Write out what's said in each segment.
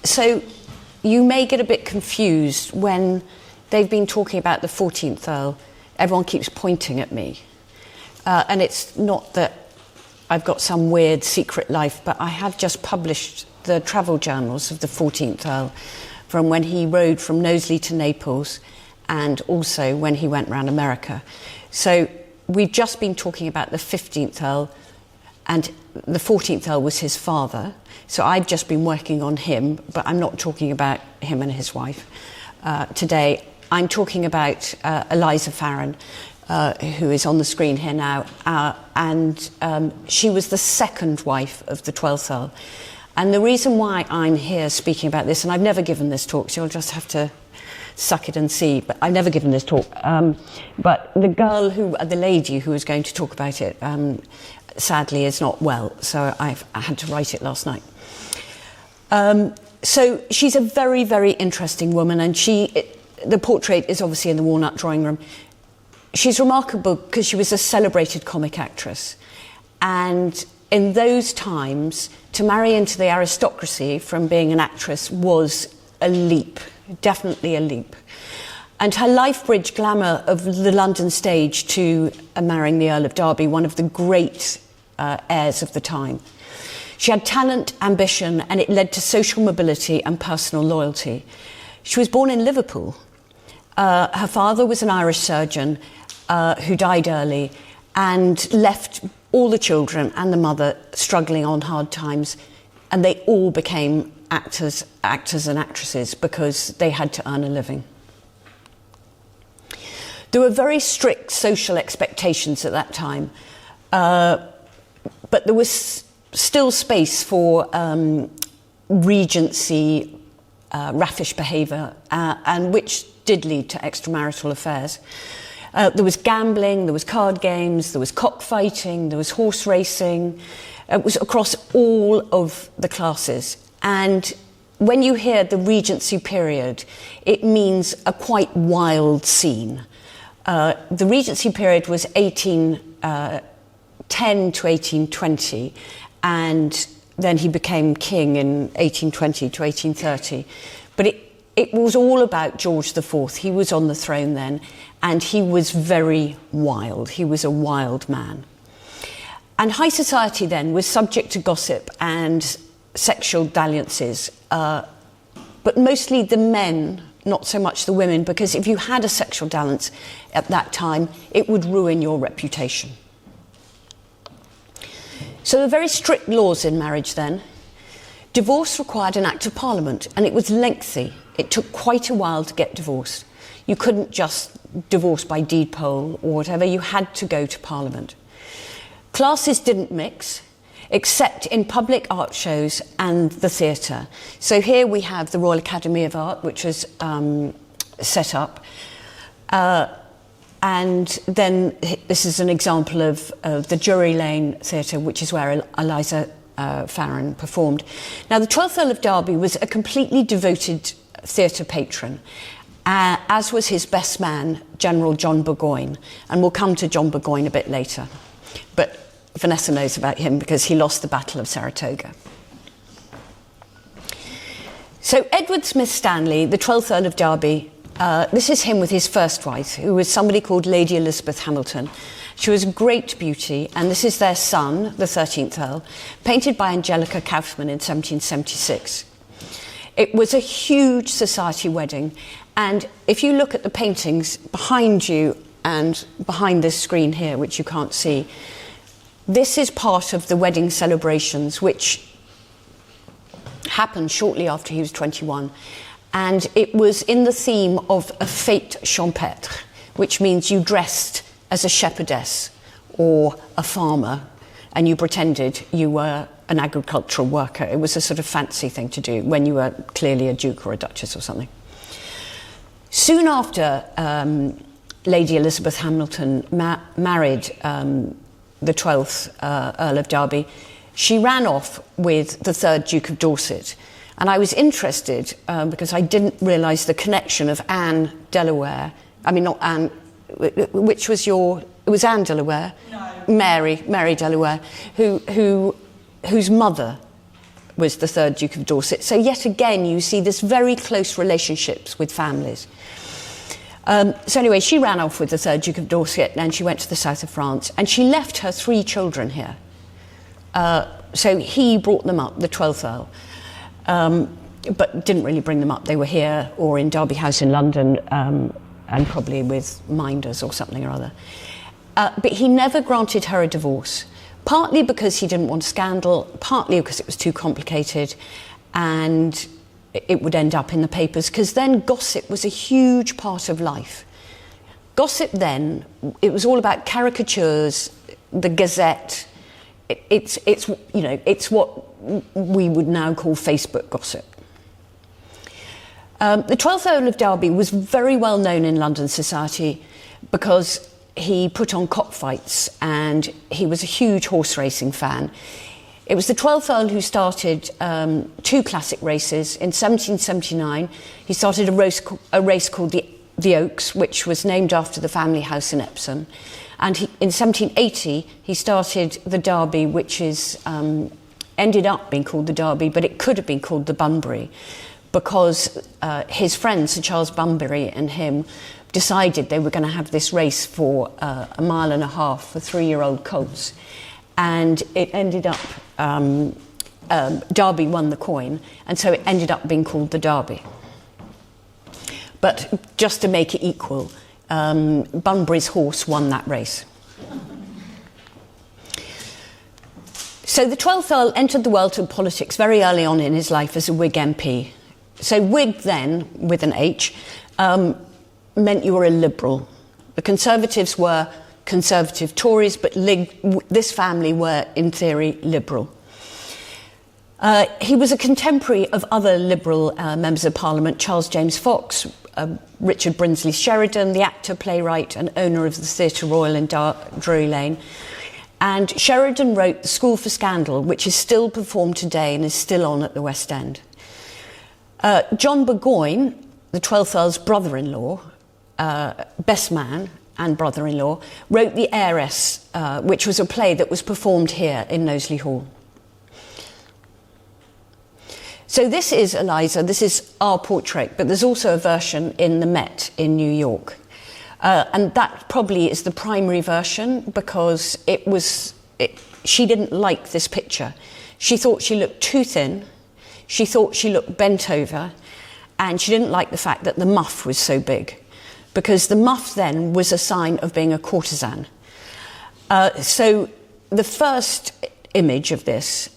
So you may get a bit confused when they've been talking about the 14th Earl. Everyone keeps pointing at me. And it's not that I've got some weird secret life, but I have just published the travel journals of the 14th Earl from when he rode from Knowsley to Naples and also when he went around America. So we've just been talking about the 15th Earl, and the 14th Earl was his father. So I've just been working on him, but I'm not talking about him and his wife today. I'm talking about Eliza Farren, who is on the screen here now, and she was the second wife of the 12th Earl. And the reason why I'm here speaking about this, and I've never given this talk, so you'll just have to suck it and see, but I've never given this talk. But the lady who was going to talk about it, sadly is not well, so I had to write it last night. So she's a very, very interesting woman, and the portrait is obviously in the Walnut drawing room. She's remarkable because she was a celebrated comic actress, and in those times, to marry into the aristocracy from being an actress was a leap, definitely a leap. And her life bridged glamour of the London stage to marrying the Earl of Derby, one of the great heirs of the time. She had talent, ambition, and it led to social mobility and personal loyalty. She was born in Liverpool. Her father was an Irish surgeon who died early and left all the children and the mother struggling on hard times, and they all became actors and actresses because they had to earn a living. There were very strict social expectations at that time, but there was still space for regency, raffish behaviour, and which did lead to extramarital affairs. There was gambling, there was card games, there was cockfighting, there was horse racing. It was across all of the classes. And when you hear the Regency period, it means a quite wild scene. The Regency period was 1810 to 1820, and then he became king in 1820 to 1830. But it was all about George IV. He was on the throne then, and he was very wild. He was a wild man. And high society then was subject to gossip and sexual dalliances, but mostly the men, not so much the women, because if you had a sexual dalliance at that time, it would ruin your reputation. So there were very strict laws in marriage then. Divorce required an act of parliament, and it was lengthy. It took quite a while to get divorced. You couldn't just divorce by deed poll or whatever, you had to go to parliament. Classes didn't mix, except in public art shows and the theatre. So here we have the Royal Academy of Art, which was set up. And then this is an example of the Drury Lane Theatre, which is where Eliza Farren performed. Now, the 12th Earl of Derby was a completely devoted theatre patron, as was his best man, General John Burgoyne. And we'll come to John Burgoyne a bit later. But Vanessa knows about him because he lost the Battle of Saratoga. So Edward Smith Stanley, the 12th Earl of Derby, this is him with his first wife, who was somebody called Lady Elizabeth Hamilton. She was a great beauty, and this is their son, the 13th Earl, painted by Angelica Kauffman in 1776. It was a huge society wedding, and if you look at the paintings behind you and behind this screen here, which you can't see, this is part of the wedding celebrations, which happened shortly after he was 21. And it was in the theme of a fête champêtre, which means you dressed as a shepherdess or a farmer, and you pretended you were an agricultural worker. It was a sort of fancy thing to do when you were clearly a duke or a duchess or something. Soon after Lady Elizabeth Hamilton married the 12th Earl of Derby, she ran off with the 3rd Duke of Dorset. And I was interested because I didn't realise the connection of Anne Delaware. I mean, not Anne, which was it was Anne Delaware? No. Mary Delaware, whose mother was the third Duke of Dorset. So yet again, you see this very close relationships with families. So anyway, she ran off with the third Duke of Dorset and she went to the south of France and she left her 3 children here. So he brought them up, the 12th Earl, but didn't really bring them up. They were here or in Derby House in London and probably with minders or something or other. But he never granted her a divorce, partly because he didn't want scandal, partly because it was too complicated and it would end up in the papers, because then gossip was a huge part of life. Gossip then, it was all about caricatures, the Gazette. It's you know, it's what we would now call Facebook gossip. The 12th Earl of Derby was very well known in London society because he put on cockfights and he was a huge horse racing fan. It was the 12th Earl who started 2 classic races. In 1779, he started a race called the Oaks, which was named after the family house in Epsom. And in 1780, he started the Derby, which is ended up being called the Derby, but it could have been called the Bunbury, because his friend, Sir Charles Bunbury, and him decided they were going to have this race for 1.5 miles for 3-year-old colts. And it ended up, Derby won the coin, and so it ended up being called the Derby. But just to make it equal, Bunbury's horse won that race. So the 12th Earl entered the world of politics very early on in his life as a Whig MP. So Whig then, with an H, meant you were a Liberal. The Conservatives were Conservative Tories, but this family were, in theory, Liberal. He was a contemporary of other Liberal members of Parliament, Charles James Fox, Richard Brinsley Sheridan, the actor, playwright and owner of the Theatre Royal in Drury Lane. And Sheridan wrote The School for Scandal, which is still performed today and is still on at the West End. John Burgoyne, the 12th Earl's brother-in-law, best man and brother-in-law, wrote The Heiress, which was a play that was performed here in Knowsley Hall. So this is Eliza, this is our portrait, but there's also a version in the Met in New York. And that probably is the primary version because she didn't like this picture. She thought she looked too thin, she thought she looked bent over, and she didn't like the fact that the muff was so big, because the muff then was a sign of being a courtesan. So the first image of this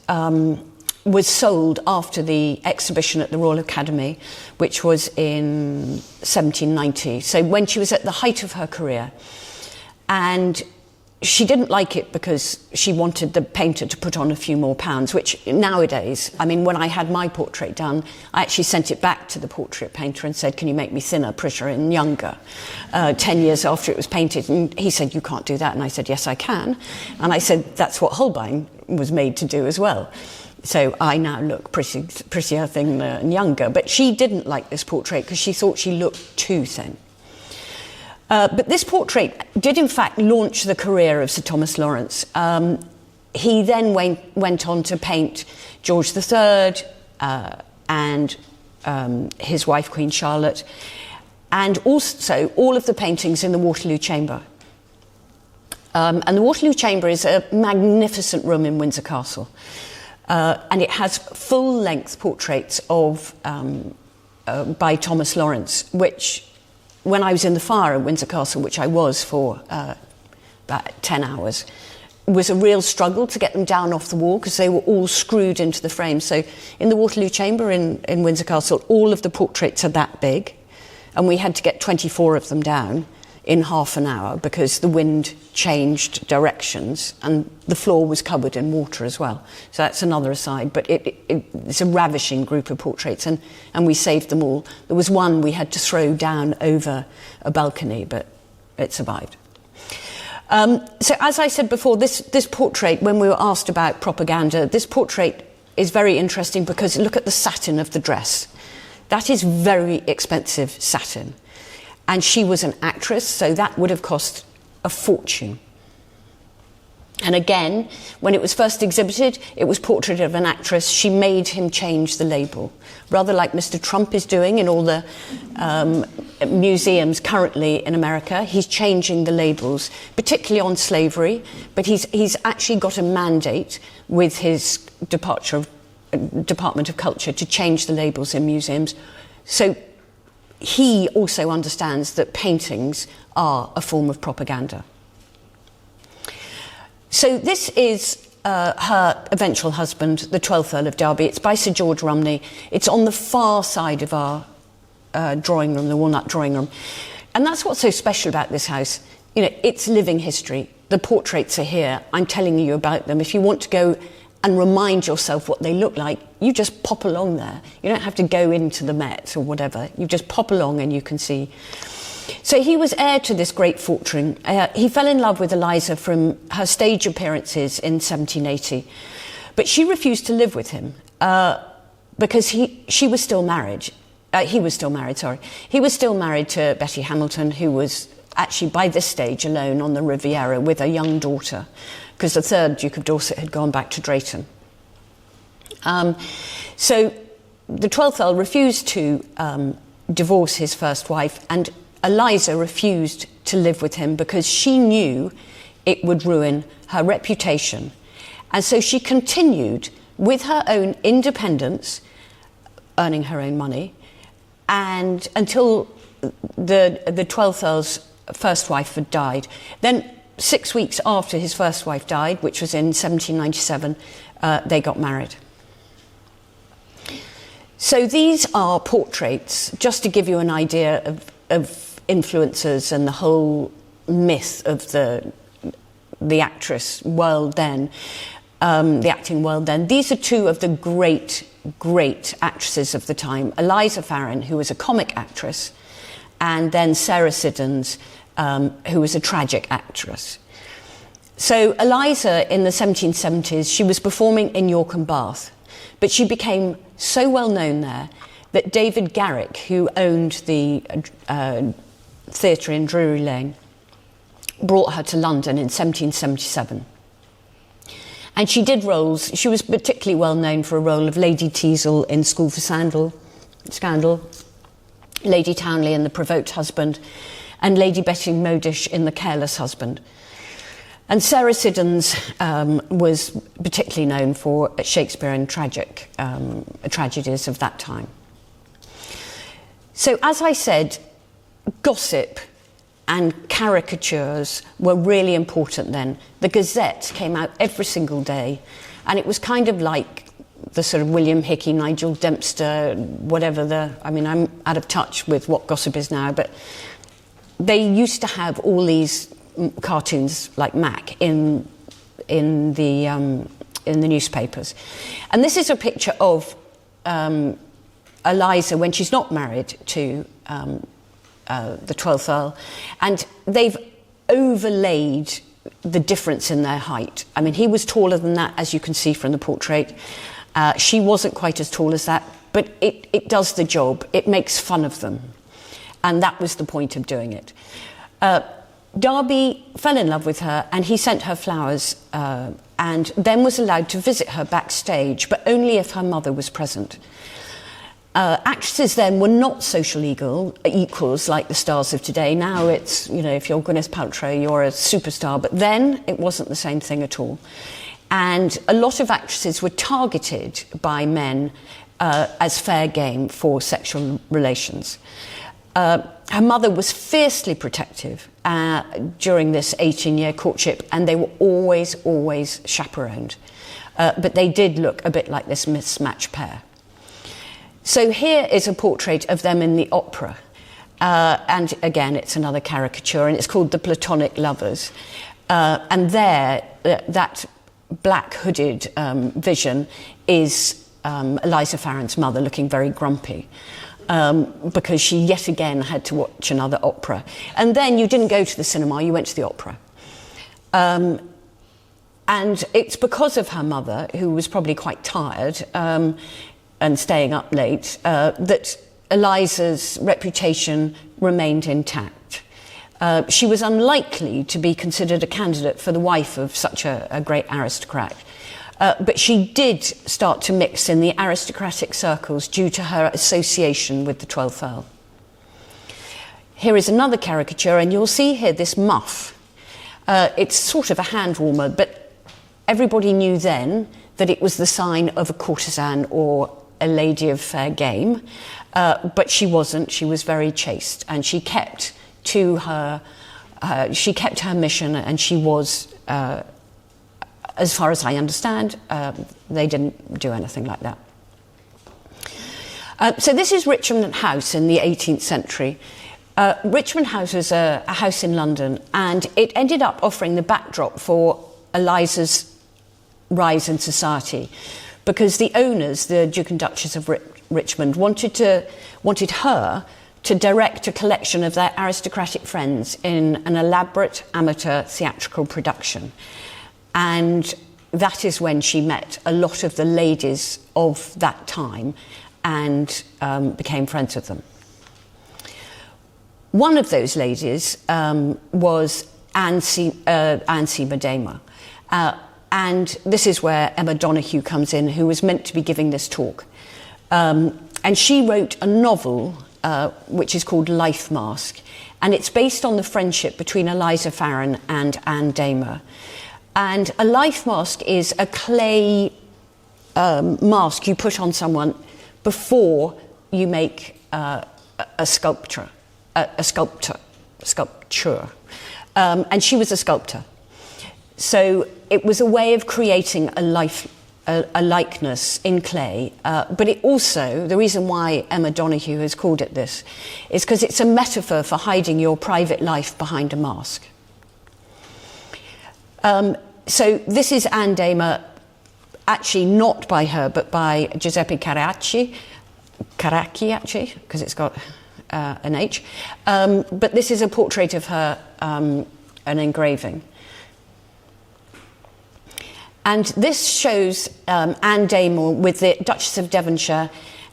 was sold after the exhibition at the Royal Academy, which was in 1790. So when she was at the height of her career, and she didn't like it because she wanted the painter to put on a few more pounds, which nowadays, I mean, when I had my portrait done, I actually sent it back to the portrait painter and said, can you make me thinner, prettier and younger, 10 years after it was painted? And he said, you can't do that. And I said, yes, I can. And I said, that's what Holbein was made to do as well. So I now look prettier, thinner and younger. But she didn't like this portrait because she thought she looked too thin. But this portrait did in fact launch the career of Sir Thomas Lawrence. He then went on to paint George III and his wife Queen Charlotte, and also all of the paintings in the Waterloo Chamber. And the Waterloo Chamber is a magnificent room in Windsor Castle. And it has full-length portraits of by Thomas Lawrence, which, when I was in the fire at Windsor Castle, which I was for about 10 hours, was a real struggle to get them down off the wall because they were all screwed into the frame. So in the Waterloo Chamber in Windsor Castle, all of the portraits are that big, and we had to get 24 of them down in half an hour because the wind changed directions and the floor was covered in water as well. So that's another aside, but it's a ravishing group of portraits, and we saved them all. There was one we had to throw down over a balcony, but it survived. So as I said before, this portrait, when we were asked about propaganda, this portrait is very interesting because look at the satin of the dress. That is very expensive satin. And she was an actress, so that would have cost a fortune. And again, when it was first exhibited, it was portrait of an actress. She made him change the label, rather like Mr. Trump is doing in all the museums currently in America. He's changing the labels, particularly on slavery, but he's actually got a mandate with his Department of Culture to change the labels in museums. So he also understands that paintings are a form of propaganda. So this is her eventual husband, the 12th Earl of Derby. It's by Sir George Rumney. It's on the far side of our drawing room, the walnut drawing room. And that's what's so special about this house. You know, it's living history. The portraits are here. I'm telling you about them. If you want to go and remind yourself what they look like, you just pop along there. You don't have to go into the Met or whatever. You just pop along and you can see. So he was heir to this great fortune. He fell in love with Eliza from her stage appearances in 1780, but she refused to live with him because he was still married. He was still married to Betty Hamilton, who was actually by this stage alone on the Riviera with a young daughter, because the third Duke of Dorset had gone back to Drayton. So the 12th Earl refused to divorce his first wife, and Eliza refused to live with him because she knew it would ruin her reputation. And so she continued with her own independence, earning her own money, and until the 12th Earl's first wife had died. Then 6 weeks after his first wife died, which was in 1797, they got married. So these are portraits, just to give you an idea of influencers and the whole myth of the actress world then, the acting world then. These are two of the great actresses of the time. Eliza Farren, who was a comic actress, and then Sarah Siddons, who was a tragic actress. So Eliza, in the 1770s, she was performing in York and Bath, but she became so well known there that David Garrick, who owned the theatre in Drury Lane, brought her to London in 1777. And she did roles. She was particularly well known for a role of Lady Teazle in School for Scandal, Lady Townley in The Provoked Husband, and Lady Betty Modish in The Careless Husband. And Sarah Siddons was particularly known for Shakespearean tragedies of that time. So, as I said, gossip and caricatures were really important then. The Gazette came out every single day, and it was kind of like the sort of William Hickey, Nigel Dempster, whatever I'm out of touch with what gossip is now, but they used to have all these cartoons like Mac in the newspapers. And this is a picture of Eliza when she's not married to the 12th Earl, and they've overlaid the difference in their height. I mean, he was taller than that, as you can see from the portrait. She wasn't quite as tall as that, but it does the job. It makes fun of them, and that was the point of doing it. Derby fell in love with her, and he sent her flowers, and then was allowed to visit her backstage, but only if her mother was present. Actresses then were not social equals like the stars of today. Now it's, if you're Gwyneth Paltrow, you're a superstar. But then it wasn't the same thing at all. And a lot of actresses were targeted by men as fair game for sexual relations. Her mother was fiercely protective during this 18-year courtship, and they were always chaperoned. But they did look a bit like this mismatched pair. So here is a portrait of them in the opera. And again, it's another caricature, and it's called The Platonic Lovers. And there, that black hooded vision is Eliza Farren's mother, looking very grumpy, because she yet again had to watch another opera. And then you didn't go to the cinema, you went to the opera. And it's because of her mother, who was probably quite tired, and staying up late, that Eliza's reputation remained intact. She was unlikely to be considered a candidate for the wife of such a great aristocrat. But she did start to mix in the aristocratic circles due to her association with the 12th Earl. Here is another caricature, and you'll see here this muff. It's sort of a hand warmer, but everybody knew then that it was the sign of a courtesan or a lady of fair game. But she wasn't. She was very chaste, and she kept to her. She kept her mission, and she was. As far as I understand, they didn't do anything like that. So this is Richmond House in the 18th century. Richmond House was a house in London, and it ended up offering the backdrop for Eliza's rise in society, because the owners, the Duke and Duchess of Richmond, wanted her to direct a collection of their aristocratic friends in an elaborate amateur theatrical production. And that is when she met a lot of the ladies of that time and became friends with them. One of those ladies was Anne Seymour Damer. And this is where Emma Donoghue comes in, who was meant to be giving this talk. And she wrote a novel which is called Life Mask. And it's based on the friendship between Eliza Farren and Anne Damer. And a life mask is a clay mask you put on someone before you make a sculpture. And she was a sculptor. So it was a way of creating a likeness in clay. But it also, the reason why Emma Donoghue has called it this, is because it's a metaphor for hiding your private life behind a mask. So this is Anne Damer, actually not by her, but by Giuseppe Caracci actually, because it's got an H. But this is a portrait of her, an engraving. And this shows Anne Damer with the Duchess of Devonshire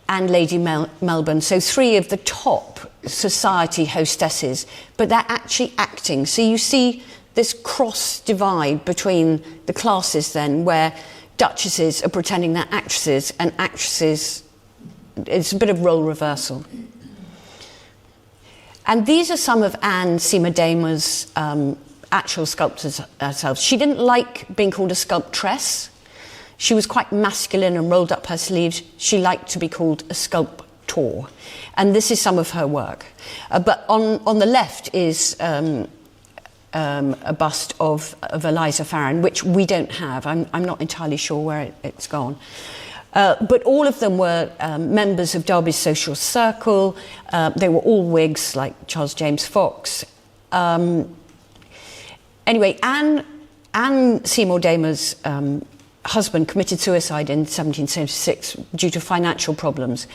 and Lady Melbourne, so three of the top society hostesses, but they're actually acting. So you see this cross divide between the classes then, where duchesses are pretending they're actresses, and actresses, it's a bit of role reversal. And these are some of Anne Seymour Damer's actual sculptors herself. She didn't like being called a sculptress. She was quite masculine and rolled up her sleeves. She liked to be called a sculptor. And this is some of her work. But on the left is a bust of Eliza Farren, which we don't have. I'm not entirely sure where it's gone. But all of them were members of Derby's social circle. They were all Whigs, like Charles James Fox. Anyway, Anne Seymour Damer's husband committed suicide in 1776 due to financial problems.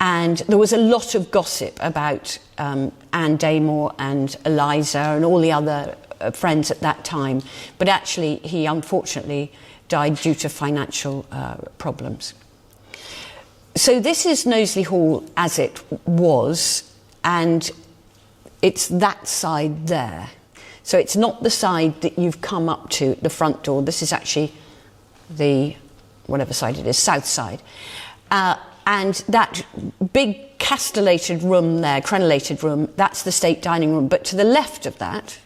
And there was a lot of gossip about Anne Damer and Eliza and all the other friends at that time. But actually, he unfortunately died due to financial problems. So this is Knowsley Hall as it was, and it's that side there. So it's not the side that you've come up to, the front door. This is actually the, whatever side it is, south side. And that big castellated room there, crenellated room, that's the state dining room. But to the left of that,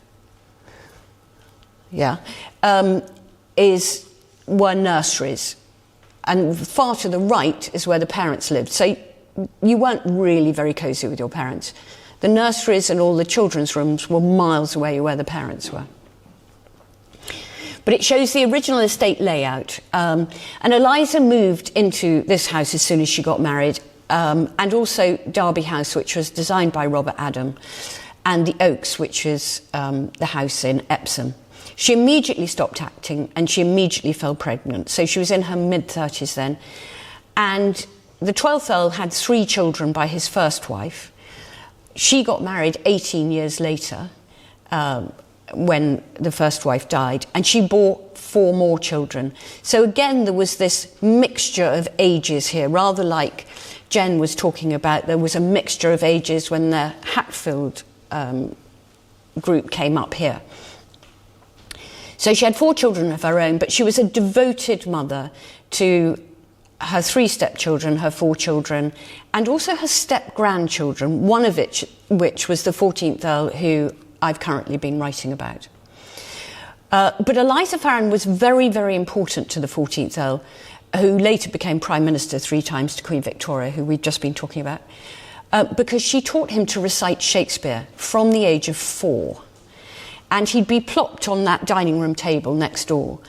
were nurseries. And far to the right is where the parents lived. So you weren't really very cosy with your parents. The nurseries and all the children's rooms were miles away where the parents were. But it shows the original estate layout. And Eliza moved into this house as soon as she got married, and also Derby House, which was designed by Robert Adam, and the Oaks, which is the house in Epsom. She immediately stopped acting, and she immediately fell pregnant. So she was in her mid-30s then. And the 12th Earl had 3 children by his first wife. She got married 18 years later, when the first wife died, and she bore 4 more children. So again, there was this mixture of ages here, rather like Jen was talking about. There was a mixture of ages when the Hatfield group came up here. So she had 4 children of her own, but she was a devoted mother to her 3 stepchildren, her 4 children, and also her step-grandchildren, one of which was the 14th Earl, who I've currently been writing about. But Eliza Farren was very, very important to the 14th Earl, who later became Prime Minister 3 times to Queen Victoria, who we've just been talking about, because she taught him to recite Shakespeare from the age of 4. And he'd be plopped on that dining room table next door,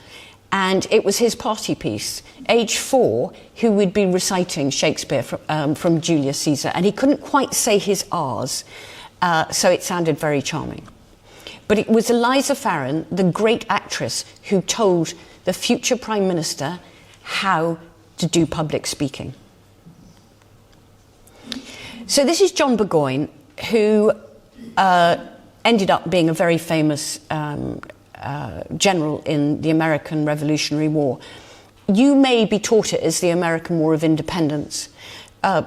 and it was his party piece, age 4, who would be reciting Shakespeare from Julius Caesar, and he couldn't quite say his R's, so it sounded very charming. But it was Eliza Farren, the great actress, who told the future Prime Minister how to do public speaking. So this is John Burgoyne, who ended up being a very famous general in the American Revolutionary War. You may be taught it as the American War of Independence.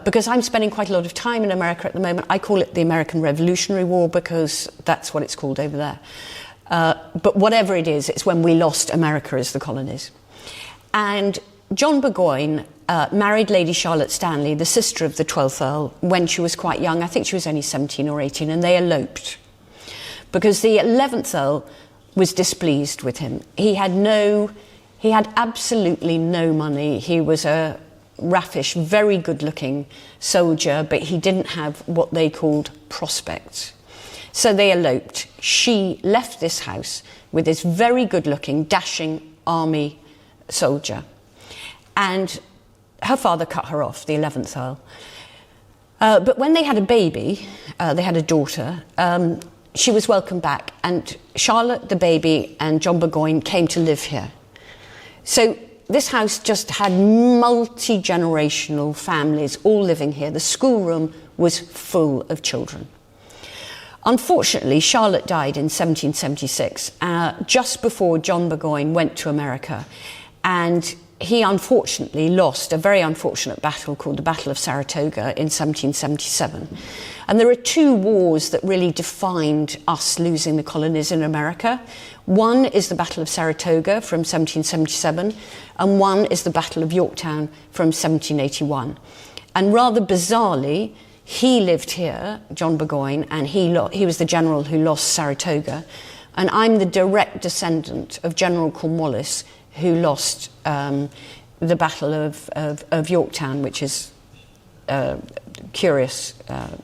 Because I'm spending quite a lot of time in America at the moment, I call it the American Revolutionary War because that's what it's called over there. But whatever it is, it's when we lost America as the colonies. And John Burgoyne married Lady Charlotte Stanley, the sister of the 12th Earl, when she was quite young. I think she was only 17 or 18, and they eloped. Because the 11th Earl was displeased with him. He had absolutely no money. He was a raffish, very good-looking soldier, but he didn't have what they called prospects. So they eloped. She left this house with this very good-looking, dashing army soldier. And her father cut her off, the 11th Earl. But when they had a baby, they had a daughter, she was welcomed back, and Charlotte, the baby, and John Burgoyne came to live here. So this house just had multi-generational families all living here. The schoolroom was full of children. Unfortunately, Charlotte died in 1776, just before John Burgoyne went to America, and he unfortunately lost a very unfortunate battle called the Battle of Saratoga in 1777. And there are 2 wars that really defined us losing the colonies in America. One is the Battle of Saratoga from 1777, and one is the Battle of Yorktown from 1781. And rather bizarrely, he lived here, John Burgoyne, and he was the general who lost Saratoga. And I'm the direct descendant of General Cornwallis, who lost the Battle of Yorktown, which is a curious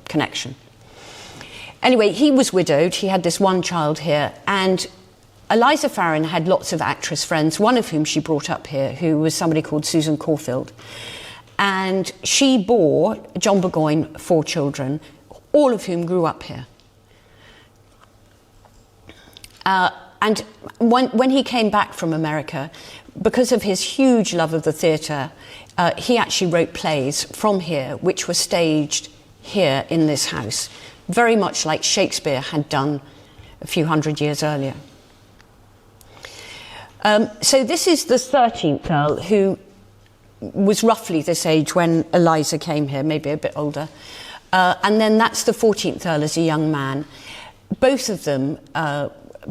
connection. Anyway, he was widowed. He had this one child here, and Eliza Farren had lots of actress friends, one of whom she brought up here, who was somebody called Susan Caulfield. And she bore John Burgoyne 4 children, all of whom grew up here. And when he came back from America, because of his huge love of the theatre, he actually wrote plays from here, which were staged here in this house, very much like Shakespeare had done a few hundred years earlier. So this is the 13th Earl, who was roughly this age when Eliza came here, maybe a bit older. And then that's the 14th Earl as a young man. Both of them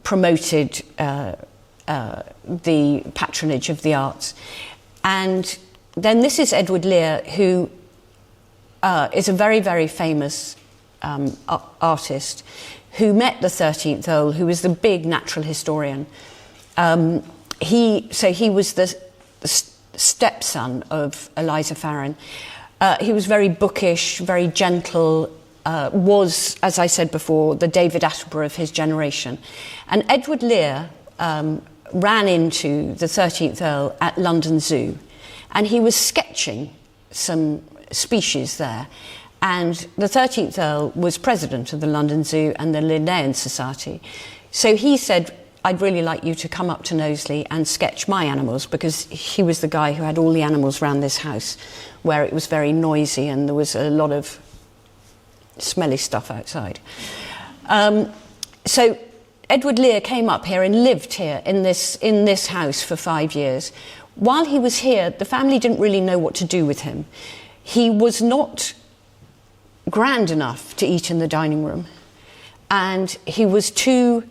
promoted the patronage of the arts. And then this is Edward Lear, who is a very, very famous artist, who met the 13th Earl, who was the big natural historian. He was the stepson of Eliza Farren. He was very bookish, very gentle, was, as I said before, the David Attenborough of his generation. And Edward Lear ran into the 13th Earl at London Zoo, and he was sketching some species there. And the 13th Earl was president of the London Zoo and the Linnaean Society. So he said, I'd really like you to come up to Knowsley and sketch my animals, because he was the guy who had all the animals around this house, where it was very noisy and there was a lot of smelly stuff outside. So Edward Lear came up here and lived here in this house for 5 years. While he was here, the family didn't really know what to do with him. He was not grand enough to eat in the dining room, and he was too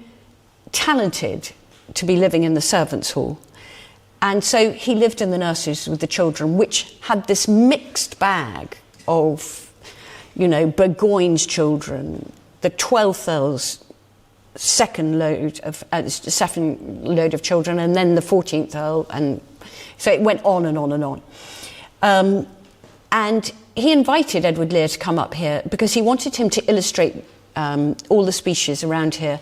talented to be living in the servants' hall. And so he lived in the nurseries with the children, which had this mixed bag of, you know, Burgoyne's children, the 12th Earl's second load of children, and then the 14th Earl, and so it went on and on and on. And he invited Edward Lear to come up here because he wanted him to illustrate all the species around here,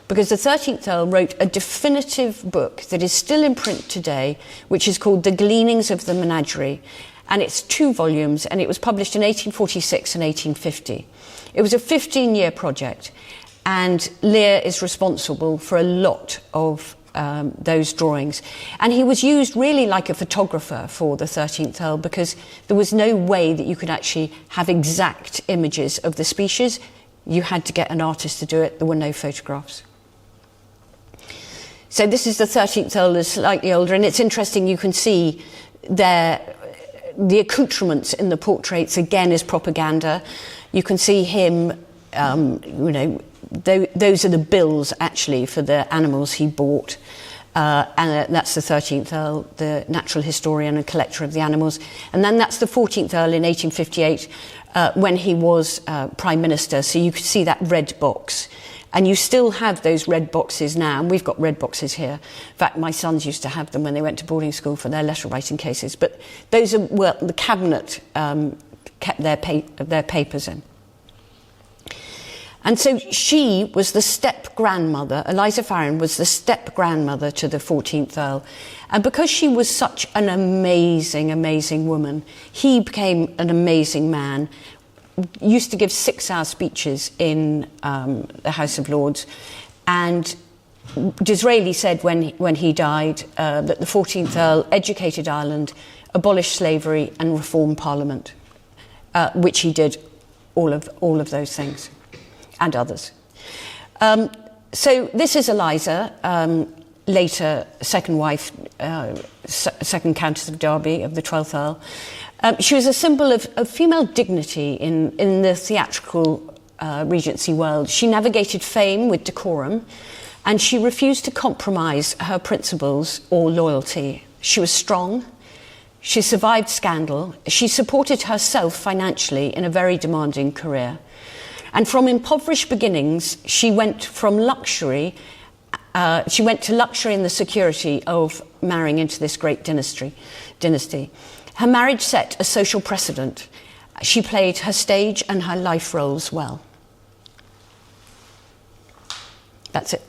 because the 13th Earl wrote a definitive book that is still in print today, which is called The Gleanings of the Menagerie, and it's 2 volumes, and it was published in 1846 and 1850. It was a 15-year project, and Lear is responsible for a lot of those drawings. And he was used really like a photographer for the 13th Earl, because there was no way that you could actually have exact images of the species. You had to get an artist to do it. There were no photographs. So this is the 13th Earl, is slightly older, and it's interesting, you can see there the accoutrements in the portraits again is propaganda. You can see him, you know, those are the bills actually for the animals he bought, and that's the 13th Earl, the natural historian and collector of the animals. And then that's the 14th Earl in 1858 when he was Prime Minister, so you could see that red box. And you still have those red boxes now, and we've got red boxes here. In fact, my sons used to have them when they went to boarding school for their letter writing cases. But those are, well, the cabinet kept their papers in. And so she was the step-grandmother, Eliza Farren was the step-grandmother to the 14th Earl. And because she was such an amazing, amazing woman, he became an amazing man. Used to give 6-hour speeches in the House of Lords, and Disraeli said when he died that the 14th Earl educated Ireland, abolished slavery and reformed Parliament, which he did all of those things and others. So this is Eliza, later second wife, second Countess of Derby of the 12th Earl. She was a symbol of female dignity in the theatrical Regency world. She navigated fame with decorum, and she refused to compromise her principles or loyalty. She was strong. She survived scandal. She supported herself financially in a very demanding career. And from impoverished beginnings, she went from luxury. She went to luxury and the security of marrying into this great dynasty. Her marriage set a social precedent. She played her stage and her life roles well. That's it.